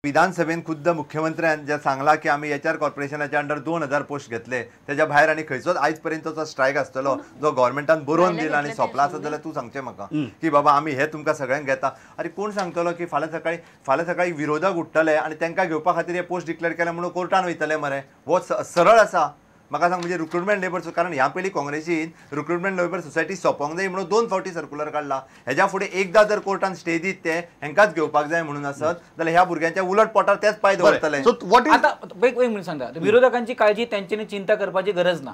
विधानसभेन खुद्द मुख्यमंत्र्यान जे सांगला की आम्ही एचआर कॉर्पोरेशनाच्या अंडर 2000 पोस्ट घेतले, त्याच्या भायर आनी खंयचोच आयज पर्यंतचो स्ट्रायक आसतलो जो गव्हर्नमेंटान बरोवन दिला आनी सोंपला आसत जाल्यार तूं सांगचें म्हाका की बाबा आमी हे तुमकां सगळ्यांक घेता. अरे कोण सांगतलो की फाल्यां सकाळी विरोधक उठतले आनी तांकां घेवपा खातीर हे पोस्ट डिक्लेअर केले म्हणून कोर्टान वयतले मरे? हो सरळ आसा? म्हाका सांग, म्हणजे रिक्रुटमेंट लेबर, कारण ह्या पयलीं काँग्रेसीन रिक्रुटमेंट लेबर सोसायटी सोंपोवंक जाय म्हणून 2 फावटी सर्क्युलर काडला. हेज्या फुडें एकदा जर कोर्टान स्टे दीत ते हेंकाच घेवपाक जाय म्हणून आसत जाल्यार ह्या भुरग्यांच्या उलट पोटार तेच पाय दवरतले. आता एक मिनिट सांगता, विरोधकांची काळजी त्यांच्यानी चिंता करपाची गरज ना.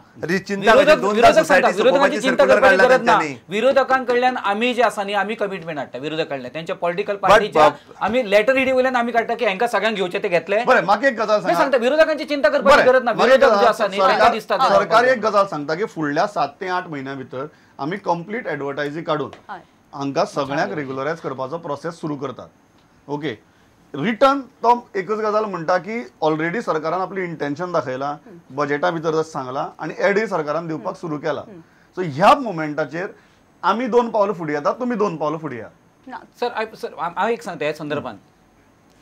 विरोधकांकडल्यान आम्ही जे आसा न्ही आम्ही कमिटमेंट हाडटा विरोधकांकडल्यान त्यांच्या पॉलिटिकल पार्टीच्या आम्ही लेटर हिडी वयल्यान आम्ही काडटा की हेंका सगळ्यांक घेवचे ते घेतले. म्हाका एक गजाल सांगता, विरोधकांची चिंता करपाची गरज ना. विरोधक जे आसा न्ही सरकार एक गजाल सांगता की फुडल्या 7 ते 8 म्हयन्या भितर आम्ही कंप्लीट एडवर्टायजी काढून हांकां सगळ्यांक रेग्युलरायज करपाचो प्रोसेस सुरू करतात. ओके, रिटर्न तो एकच गजाल म्हणटा की ऑलरेडी सरकारान आपली इंटेन्शन दाखयला, बजेटा भितर सांगला आनी एडय सरकारान दिवपाक सुरू केला. सो ह्या मोमेंटाचेर आमी 2 पावलां फुडें येतात, तुमी 2 पावलां फुडें या. सर हांव एक सांगता ह्या संदर्भात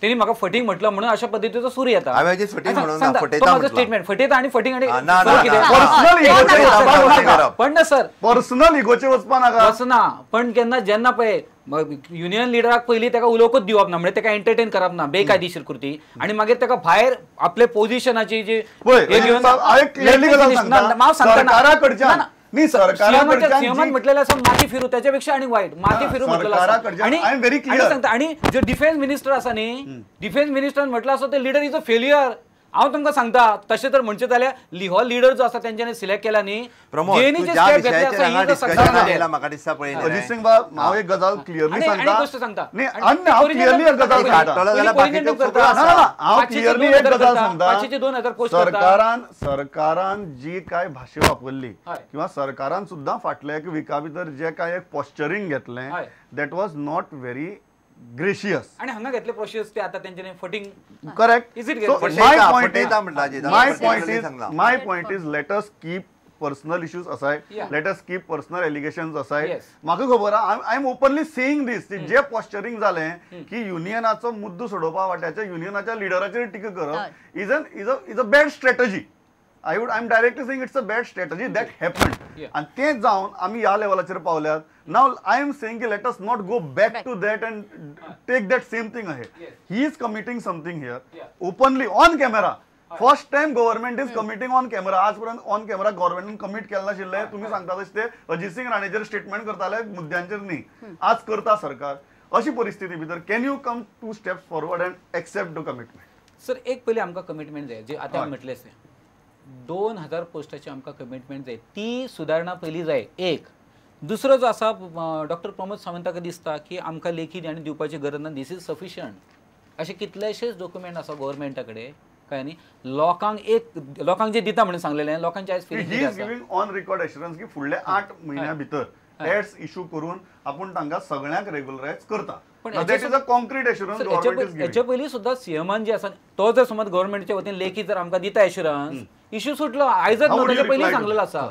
त्यांनी म्हाका फटींग म्हटलं म्हणून अशा पद्धतीचो सूर येता. स्टेटमेंट फटयता आणि फटींग पण ना सर पर्सनल इगोचे वचपा नाका वचना. पण केन्ना जेन्ना पळय युनियन लिडराक पयलीं ताका उलोवंकच दिवप ना, म्हणजे ताका एंटरटेन करप ना बेकायदेशीर कृती, आणि मागीर ताका भायर आपले पोझिशनाची जी हांव सांगता म्हटलेलं असं माती फिरू त्याच्यापेक्षा आणि वाईट माती फिरू म्हटलेलं आणि सांगता. आणि जो डिफेन्स मिनिस्टर असा न्ही, डिफेन्स मिनिस्टर म्हटलं असं ते लिडर इज अ फेल्युअर. हांव तुमकां सांगता तशें तर म्हणचे जाल्यार हो लिडर जो आसा तेंच्यांनी सिलेक्ट केला न्ही, हांव एक गजाल क्लियरली सांगता. सरकारान जी काय भाशा वापरली किंवा सरकारान सुद्दां फाटल्या एक विका भितर जे काय एक पॉस्चरिंग घेतलें that was not very gracious. आणि हांगा घेतले प्रोसेस ते आता त्यांच्याने फटिंग correct. Is it my point is let us keep personal issues aside, let us keep personal allegations aside. म्हाका खबर I am openly saying this जे पॉस्चरिंग जालें की युनियनाचो मुद्दो सोडोवपा वाट्याच्या युनियनाच्या लिडराचेर टिका करप is a bad strategy. I am directly saying it's a bad strategy that happened. And ते जाऊन आम्ही ह्या लेवलाचेर पावल्यात. Now I am saying let us not go back to that and take that same thing ahead. He is committing something here openly on camera. First time government is committing on camera. आजपर्यंत on camera government commit केला नाशिल्ले. तुम्ही सांगता तशें ते Ajit Singh राणेचेर statement करताले मुद्द्यांचेर न्ही, आज करता सरकार. अशी परिस्थिती भितर can you come 2 steps forward and accept the commitment? Sir एक पहिले आमकां कमिटमेंट जाय जे आता म्हटलें 2000 पोस्टाची आमकां कमिटमेंट जाय, ती सुदारणा पयली जाय. एक दुसरो जो आसा डॉक्टर प्रमोद सावंताक दिसता की आमकां लेखी आनी दिवपाची गरज ना, दीस इज सफिशियंट. अशे कितलेशेच डॉक्युमेंट आसा गव्हर्नमेंटा कडेन कळ्ळें न्ही. लोकांक जे दिता म्हणून सांगलेलें लोकांचे आयज फिलिंग ऑन रेकॉर्ड एश्युरन्स की फुडल्या 8 म्हयन्या भितर एड्स इश्यू करून आपण तांकां सगळ्यांक रेग्युलरायज करता. पण that is a concrete assurance government is giving. हेचे पयलीं सुद्दां सीएमान जे आसा तो जर समज गव्हर्नमेंटच्या वतीन लेखी जर आमकां दिता एश्युरन्स इश्यू सुटलो आयजच नव्हतं पयलीं सांगलेलो आसा.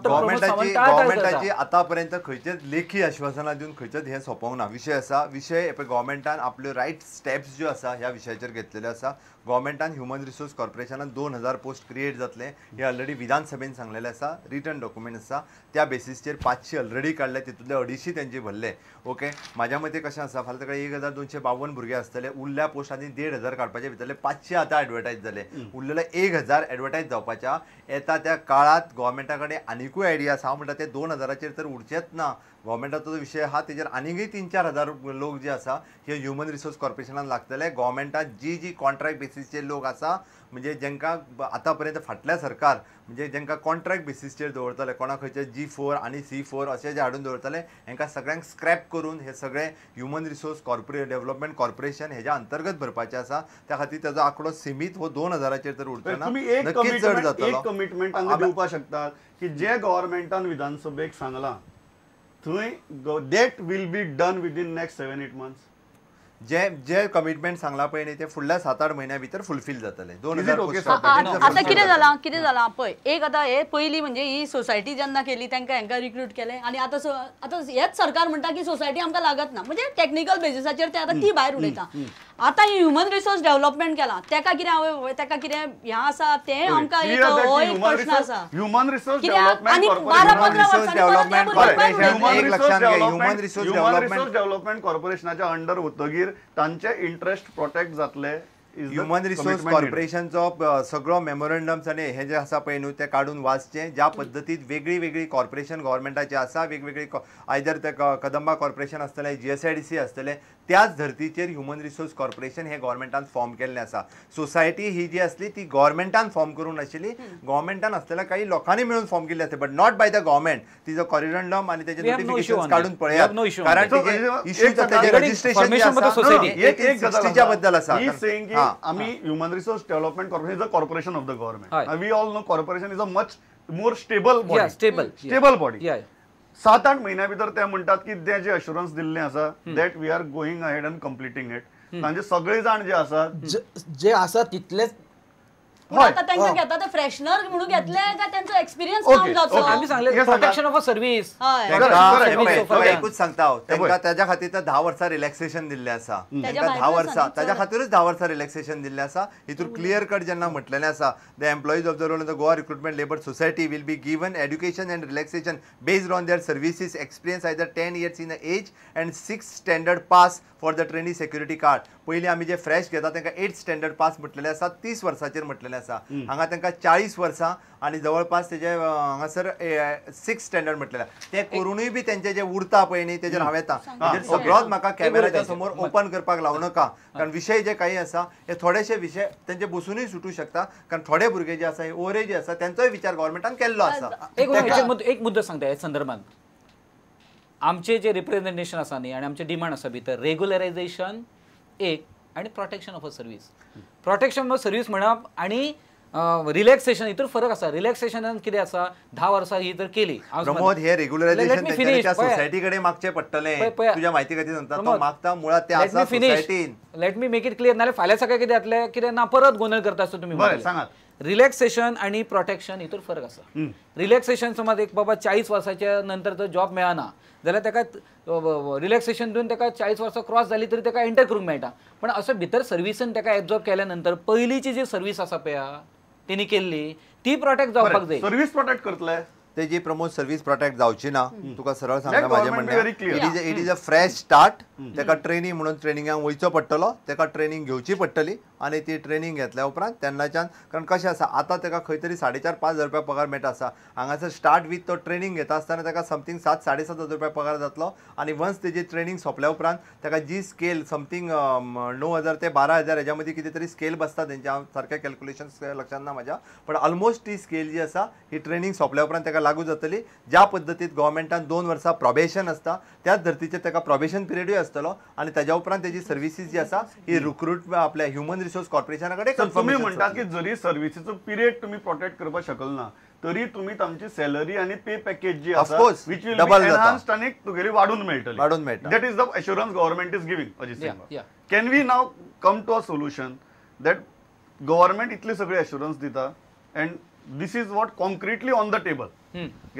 गव्हर्नमेंटाची आतापर्यंत खंयचेच लेखी आश्वासनां दिवन खंयचेच हे सोंपोवंक ना. विशय आसा विशय गव्हर्नमेंटान आपल्यो रायट स्टेप्स ज्यो आसा ह्या विशयाचेर घेतलेले आसा. गव्हर्नमेंटान ह्युमन रिसोर्स कॉर्पोरेशनान 2000 पोस्ट क्रिएट जातले हे ऑलरेडी विधानसभेन सांगलेले आसा. रिटर्न डॉक्युमेंट आसा त्या बेसिसचेर 500 ऑलरेडी काडले, तितूंतले 250 तेंचे भरले. ओके, म्हाज्या मते कशें आसा फाल्यां सकाळी 1252 भुरगे आसतले, उरल्या पोस्टांनी 1500 काडपाचे भितरले 500 आतां एडवर्टायज जाले, उरलेले 1000 एडवर्टायज जावपाच्या. येता त्या काळात गव्हर्नमेंटा कडेन आनिकूय आयडिया आसा. हांव म्हणटा ते 2000 तर उरचेच ना. गव्हर्नमेंटाचो विशय आहा तेजेर आनीकय 3-4 हजार लोक जे आसा हे ह्युमन रिसोर्स कॉर्पोरेशनान लागतले. गव्हर्नमेंटात जी कॉन्ट्रॅक्ट बेसिसचे लोक आसा म्हणजे जेंकां आतां पर्यंत फाटल्या सरकार म्हणजे जेंकां कॉन्ट्रॅक्ट बेसिसचेर दवरतले, कोणाक खंयचे G4 आनी C4 अशें जे हाडून दवरतले हेंकां सगळ्यांक स्क्रॅप करून हे सगळे ह्युमन रिसोर्स डेव्हलपमेंट कॉर्पोरेशन हेज्या अंतर्गत भरपाचें आसा. त्या खातीर ताजो आंकडो सीमीत हो 2000 तर उरचो ना, नक्कीच चड जातलो. एक कमिटमेंट हांगा दिवपाक शकतात की जे गव्हर्नमेंटान विधानसभेक सांगलां थंय that will be done within next 7-8 months. जे कमिटमेंट सांगला पळय न्ही ते फुडल्या 7-8 म्हयन्या भितर फुलफील जातले. 2000 आता कितें जाला पळय, एक आतां हे पयलीं म्हणजे ही सोसायटी जेन्ना केली तांकां हेंकां रिक्रूट केले आनी आतां हेच सरकार म्हणटा की सोसायटी आमकां लागत ना, म्हणजे टेक्निकल बेसिसाचेर ते आतां ती भायर उडयता. आता ह्युमन रिसोर्स डेव्हलपमेंट केला तेका कितें हें आसा तें आमकां एक हो एक प्रश्न आसा ह्युमन रिसोर्स कित्याक आनी डेव्हलपमेंट कॉर्पोरेशनाच्या अंडर उरतकीर तांचे इंटरेस्ट प्रोटेक्ट जातले. ह्युमन रिसोर्स कॉर्पोरेशनचो सगळो मेमोरंडम्स आनी हे जे आसा पळय न्हू ते काडून वाचचे ज्या पद्दतीत वेगळी वेगळी कॉर्पोरेशन गव्हर्मेंटाची आसा वेगवेगळी आयदर ते कदंबा कॉर्पोरेशन आसतलें GSIDC आसतलें त्याच धर्तीचेर ह्युमन रिसोर्स कॉर्पोरेशन हे गव्हर्मेंटान फॉर्म केल्लें आसा. सोसायटी ही जी आसली ती गव्हर्मेंटान फॉर्म करूंक नाशिल्ली गव्हर्मेंटान आसलेल्या काही लोकांनी मिळून फॉर्म केल्ली आसली but not by the government. तिजो कॉरिडंडम आनी तेजे नोटिफिकेशन्स काडून पळयात कारण तेजे रजिस्ट्रेशन जे आसा एक सिक्स्टीच्या बद्दल आसा. आम्ही human resource development corporation is a corporation of the government. We all know corporation is a much more stable body. 7-8 महिन्या भितर ते म्हणतात की ते जे अश्युरन्स दिल्ले आसा that we are going ahead and completing it. म्हणजे सगळे जाण जे आसात जे आसा तितलेच आता त्यांचे घेता ते फ्रेशनर म्हणून घेतले का त्यांचा एक्सपिरियन्स काउंट जातो. आम्ही सांगले प्रोटेक्शन ऑफ अ सर्व्हिस एकूच सांगता तांकां त्याच्या खातीर 10 वर्सां रिलॅक्सेशन दिल्लें आसा. तांकां 10 वर्सां ताच्या खातीरच 10 वर्सां रिलॅक्सेशन दिल्लें आसा. हितून क्लियर कट जेन्ना म्हटलेलें आसा the employees of the roll of the Goa recruitment labour society will be given education and relaxation based on their services experience either 10 years in age and 6 standard pass for the trainee security card. पयलीं आमी जे fresh घेता तांकां 8 standard pass म्हटलेले आसा 30 वर्साचेर म्हटलेलें आसा. हांगा तांकां 40 वर्सां आनी जवळपास तेजे हांगासर 6 स्टँडर्ड म्हटलेलें ते करूनय बी तेंचे जे उरता पळय न्ही तेजेर हांव येता सगळोच म्हाका कॅमेराच्या समोर ओपन करपाक लावं नाका कारण विशय जे काही आसा हे थोडेशे विशय तेंचे बसूनय सुटू शकता कारण थोडे भुरगे जे आसा ओवर एज जे आसा तेंचोय विचार गव्हर्मेंटान केल्लो आसा. एक मुद्दो सांगता ह्या संदर्भात आमचे जे रिप्रेझेंटेशन आसा न्ही आनी आमचे डिमांड आसा भितर रेग्युलरायझेशन एक आनी protection of a service. Protection of service म्हणप आनी रिलॅक्सेशन हितूर फरक आसा. रिलॅक्सेशनान कितें आसा 10 वर्सां ही जर केली प्रमोद हे रेग्युलरायझेशन तेंच्या सोसायटी कडेन मागचें पडटलें तुज्या म्हायती खातीर सांगता तो मागता मुळात ते आसा सोसायटीन. Let me make it clear नाल्यार फाल्यां सकाळीं कितें जातलें कितें ना परत गोंधळ करता आसता तुमी. रिलॅक्सेशन आणि प्रोटेक्शन हितूर फरक आसा. रिलॅक्सेशन समज एक बाबा 40 वर्साच्या नंतर जर जॉब मेळना जाल्यार ताका रिलॅक्सेशन दिवन ताका 40 वर्सां क्रॉस जाली तरी ताका एंटर करूंक मेळटा. पण असो भितर सर्व्हिसीन ताका एब्जॉर्ब केल्या नंतर पयलींची जी सर्व्हिस आसा पळय तेणी केल्ली ती प्रोटेक्ट जावपाक जाय. सर्व्हिस प्रोटेक्ट करतले तेजी प्रमोद सर्व्हिस प्रोटेक्ट जावची ना. तुका सरळ सांगता माझे म्हणणें it is a fresh start. ताका ट्रेनिंग म्हणून ट्रेनिंगाक वयचो पडटलो ताका ट्रेनिंग घेवची पडटली आनी ती ट्रेनिंग घेतल्या उपरांत तेन्नाच्यान कारण कशें आसा आतां ताका खंय तरी 4,500-5,000 रुपया पगार मेळटा आसा. हांगासर स्टार्ट वीथ तो ट्रेनिंग घेता आसतना ताका समथींग 7,000-7,500 रुपया पगार जातलो आनी वन्स तेजी ट्रेनिंग सोंपल्या उपरांत ताका जी स्केल समथींग 9,000 ते 12,000 हेज्या मदीं कितें तरी स्केल बसता तेंच्या हांव सारकें कॅल्क्युलेशन्स लक्षांत ना म्हाज्या पण ऑलमोस्ट ती स्केल जी आसा ही ट्रेनिंग सोंपल्या उपरांत ताका लागू जातली. ज्या पद्दतीत गव्हर्मेंटान 2 वर्सां प्रोबेशन आसता त्याच धर्तीचेर ताका प्रोबेशन पिरियडूय आसतलो आनी ताज्या उपरांत तेजी सर्व्हिसीस जी आसा ही रिक्रूट आपल्या ह्युमन रिसोर्स कॉर्पोरेशना कडेन तुम्ही म्हणटात की जरी सर्व्हिसीचो पिरियड तुम्ही प्रोटेक्ट करपाक शकलना तरी तुम्ही तुमची सॅलरी आणि पे पॅकेज जी आसा व्हिच विल बी एनहान्स्ड आनी तुगेली वाडून मेळटली. That is the assurance government is giving Ajit Singh. Can we now come to a solution that government इतले सगळे एश्युरन्स दिता and this is what concretely on the table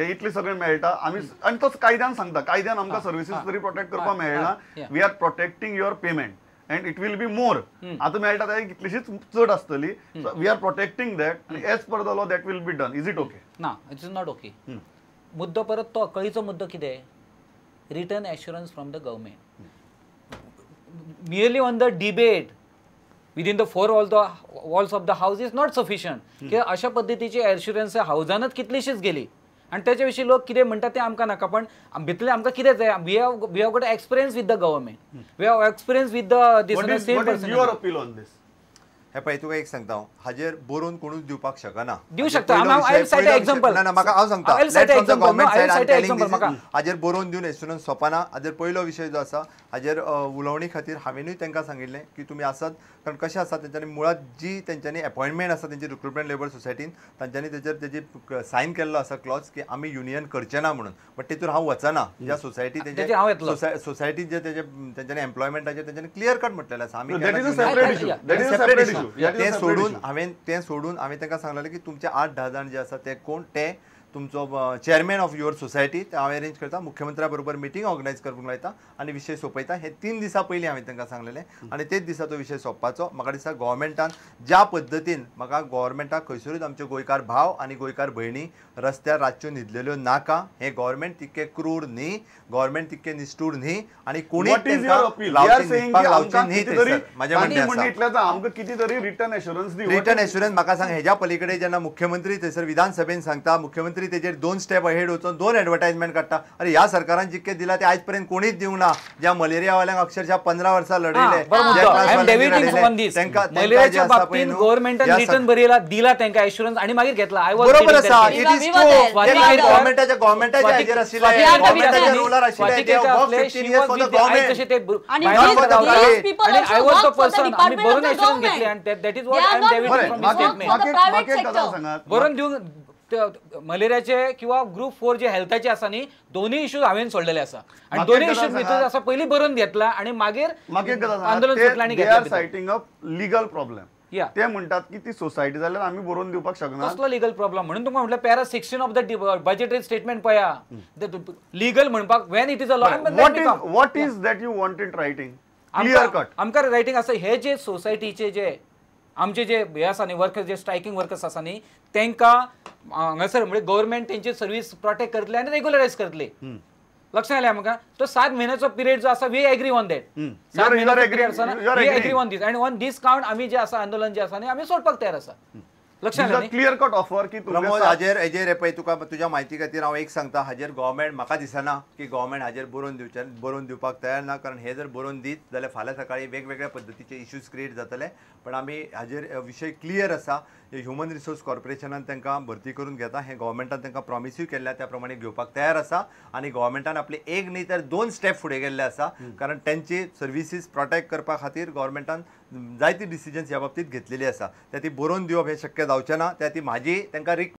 इतले सगळे मेळटा आमी आनी तो कायद्यान सांगता कायद्यान आमकां सर्व्हिसीस तरी प्रोटेक्ट करपाक मेळना. We are protecting your payment and it will be more. आता मेळटा ते कितलीशीच चड आसतली. We are protecting that as per the law that will be done. Is it okay? ना इट इज नॉट ओके. मुद्दो परत तो कळीचो मुद्दो कितें return assurance from the government merely on the debate within the 4 walls of the house is not sufficient. की अशा पद्दतीची assurance हाऊसानच कितलीशीच गेली आणि त्याच्या विशीं लोक कितें म्हणटात ते आमकां नाका पण भितरले आमकां कितें जाय we have got experience with the government we have experience with the same person. Your appeal on this हे पळय तुका एक सांगता हांव हाजेर बरोवन कोणूच दिवपाक शकना. दिवं शकता हांव सायट एक्झाम्पल ना म्हाका हांव सांगता हाजेर बरोवन दिवन एश्युरन्स सोंपना. हाजेर पयलो विशय जो आसा हाजेर उलोवणी खातीर हांवेनूय तांकां सांगिल्लें की तुमी आसात कारण कशें आसा तेंच्यांनी मुळात जी तेंच्यांनी अपॉयंटमेंट आसा तेंची रिक्रुटमेंट लेबर सोसायटीन तांच्यांनी तेजी सायन केल्लो आसा क्लॉज की आमी युनियन करचे ना म्हणून. बट तेतूर हांव वचना. ज्या सोसायटी तेंचे सोसायटीन जे तेंच्यांनी एम्प्लॉयमेंटाचेर तेंच्यांनी क्लियर कट म्हटलेलें आसा आमी ते सोडून हांवें तांकां सांगलेलें की तुमचे 8-10 जाण जे आसा ते कोण ते तुमचो चेअरमॅन ऑफ युअर सोसायटी ते हांव अरेंज करता, मुख्यमंत्र्या बरोबर मिटींग ऑर्गनायज करपाक लायता आनी विशय सोंपयता. हे 3 दिसां पयलीं हांवें तांकां सांगलेलें आनी तेच दिसा तो विशय सोंपपाचो. म्हाका दिसता गोव्हर्मेंटान ज्या पद्दतीन म्हाका गोव्हर्मेंटाक खंयसरूच आमचे गोंयकार भाव आनी गोंयकार भयणी रस्त्यार रातच्यो न्हिदलेल्यो नाका. हे गोव्हर्मेंट तितके क्रूर न्ही, गोव्हर्मेंट तितके निष्ठूर न्ही आनी कोणी रिटर्न एश्युरन्स म्हाका सांग. हेज्या पलीकडे जेन्ना मुख्यमंत्री थंयसर विधानसभेन सांगता, मुख्यमंत्री तेजेर 2 स्टेप अहेड वचून 2 एडवर्टायजमेंट काडटा. अरे ह्या सरकारान जितके दिला ते आयज पर्यंत कोणीच दिवंक ना. ज्या मलेरियावाल्यांक अक्षरशः 15 वर्सां लढयले, मलेरियाच्या बाबतीत गव्हर्नमेंटान रिटर्न बरयला, दिला तांकां एश्युरन्स आनी मागीर घेतला. बरोबर आसा. It is true. गव्हर्मेंटाच्या हेजेर आशिल्ले, गव्हर्मेंटाच्या रूलार आशिल्ले. ते work 15 years for the government. आणि I was the person आम्ही बरोवन एश्युरन्स घेतली आणि that is what I am David from this statement. बरोवन दिवंक मलेरियाचे किंवा ग्रुप 4 जे हेल्थाचे आसा न्ही, दोन्ही इश्यूज हांवें सोडलेले आसा आणि दोन्ही इश्यूज भितर आसा पयलीं बरोवन घेतला आणि मागीर आंदोलन सुटला आणि घेतला. Sighting up legal problem. ते म्हणतात की ती सोसायटी जाल्यार आम्ही बरोवन दिवपाक शकना. कसलो लीगल प्रॉब्लेम म्हणून तुमकां म्हटलं para 16 of the budgetary statement पळया. लीगल म्हणपाक when it is a law. What is that you want in writing? Clear cut आमकां रायटिंग आसा. हे जे सोसायटीचे जे आमचे जे हे आसा न्ही वर्कर्स, जे स्ट्रायकींग वर्कर्स आसा न्ही, तांकां हांगासर म्हणजे गव्हर्नमेंट तेंची सर्वीस प्रोटेक्ट करतले आनी रेग्युलरायज करतले. लक्षात आलें आमकां. तो 7 म्हयन्याचो पिरियड जो आसा, वी एग्री ऑन दॅट. 7 म्हयन्याचो पिरियड आसा ना, वी एग्री ऑन दीस. आनी ऑन दीस काउंट आमी जे आसा आंदोलन जे आसा न्ही, आमी सोडपाक तयार आसा. लक्षात आलें. क्लियर कट ऑफर की प्रमोद हाजेर पळय तुका तुज्या म्हायती खातीर हांव एक सांगता. हाजेर गोव्हर्मेंट म्हाका दिसना की गोव्हर्मेंट हाजेर बरोवन दिवपाक तयार ना. कारण हे जर बरोवन दीत जाल्यार फाल्यां सकाळी वेगवेगळ्या पद्दतीचे इश्यूज क्रिएट जातले. पण आमी हाजेर विशय क्लियर आसा. ह्युमन रिसोर्स कॉर्पोरेशनान तांकां भरती करून घेता. हे गोव्हर्मेंटान तांकां प्रॉमिसूय केल्ल्या त्या प्रमाणे घेवपाक तयार आसा. आनी गोव्हर्मेंटान आपले एक न्ही तर 2 स्टेप फुडें गेल्ले आसा. कारण त्यांची सर्विसीस प्रोटेक्ट करपा खातीर गोव्हर्मेंटान जायती डिसिजन्स ह्या बाबतींत घेतलेली आसा. त्या ती बरोवन दिवप हे शक्य जावचें ना. त्या ती म्हाजी तांकां